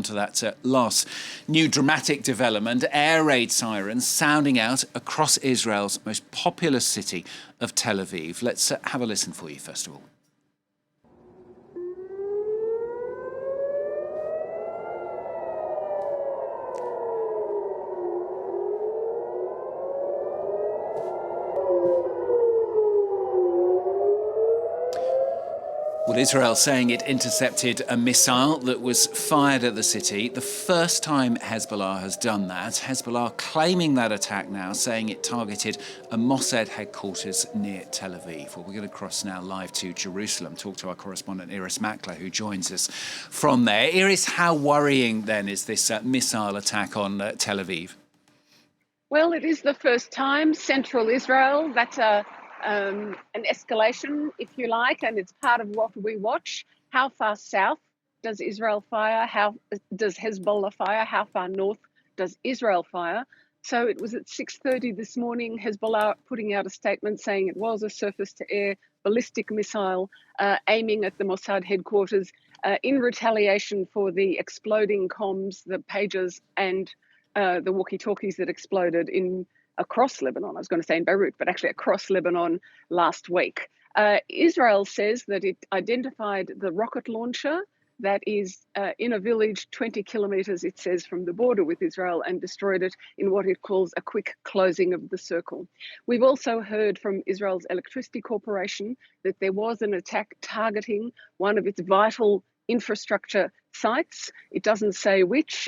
on to that last new dramatic development. Air raid sirens sounding out across Israel's most populous city of Tel Aviv. Let's have a listen for you, first of all. Well, Israel saying it intercepted a missile that was fired at the city. The first time Hezbollah has done that. Hezbollah claiming that attack now, saying it targeted a Mossad headquarters near Tel Aviv. Well, we're going to cross now live to Jerusalem, talk to our correspondent Irris Makler, who joins us from there. Irris, how worrying then is this missile attack on Tel Aviv? Well, it is the first time central Israel. That's an escalation, if you like, and it's part of what we watch. How far south does Israel fire? How does Hezbollah fire? How far north does Israel fire? So it was at 6:30 this morning, Hezbollah putting out a statement saying it was a surface-to-air ballistic missile aiming at the Mossad headquarters in retaliation for the exploding comms, the pagers, and the walkie-talkies that exploded across Lebanon. I was going to say in Beirut, but actually across Lebanon last week. Israel says that it identified the rocket launcher that is in a village 20 kilometres, it says, from the border with Israel, and destroyed it in what it calls a quick closing of the circle. We've also heard from Israel's electricity corporation that there was an attack targeting one of its vital infrastructure sites. It doesn't say which.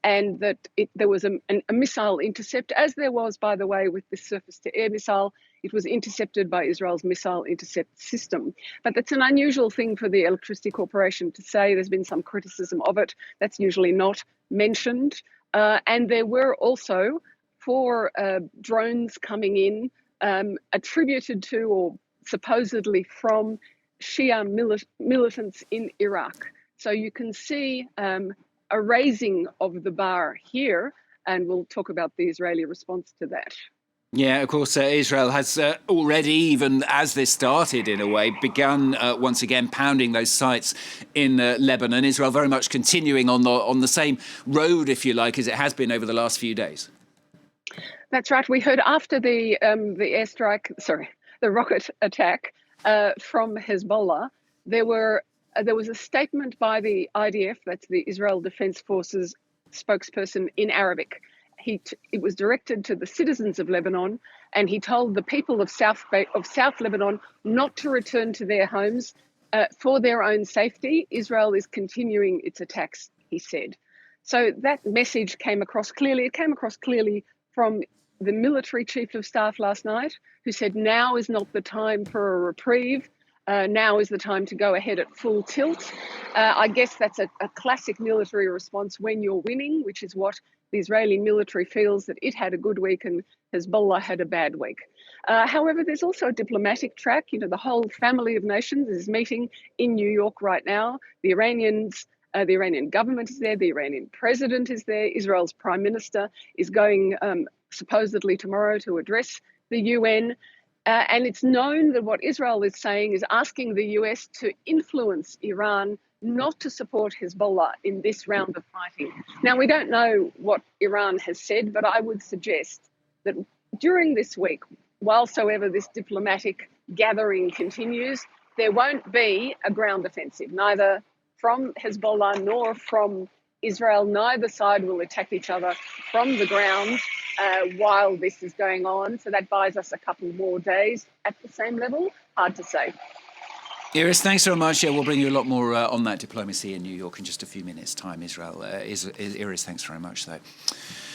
And that there was a missile intercept, as there was, by the way, with this surface-to-air missile. It was intercepted by Israel's missile intercept system. But that's an unusual thing for the Electricity Corporation to say. There's been some criticism of it. That's usually not mentioned. And there were also 4 drones coming in attributed to or supposedly from Shia militants in Iraq. So you can see a raising of the bar here, and we'll talk about the Israeli response to that. Yeah, of course, Israel has already, even as this started in a way, begun once again pounding those sites in Lebanon. Israel very much continuing on the same road, if you like, as it has been over the last few days. That's right. We heard after the rocket attack from Hezbollah, there was a statement by the IDF, that's the Israel Defense Forces spokesperson, in Arabic. It was directed to the citizens of Lebanon, and he told the people of South Lebanon not to return to their homes for their own safety. Israel is continuing its attacks, he said. So that message came across clearly. It came across clearly from the military chief of staff last night, who said now is not the time for a reprieve. Now is the time to go ahead at full tilt. I guess that's a classic military response when you're winning, which is what the Israeli military feels, that it had a good week and Hezbollah had a bad week. However, there's also a diplomatic track. You know, the whole family of nations is meeting in New York right now. The Iranian government is there. The Iranian president is there. Israel's prime minister is going supposedly tomorrow to address the UN. And it's known that what Israel is saying is asking the US to influence Iran not to support Hezbollah in this round of fighting. Now, we don't know what Iran has said, but I would suggest that during this week, whilsoever this diplomatic gathering continues, there won't be a ground offensive, neither from Hezbollah nor from Israel. Neither side will attack each other from the ground while this is going on. So that buys us a couple more days at the same level. Hard to say. Irris, thanks so much. Yeah, we'll bring you a lot more on that diplomacy in New York in just a few minutes' time, Israel. Irris, thanks very much, though.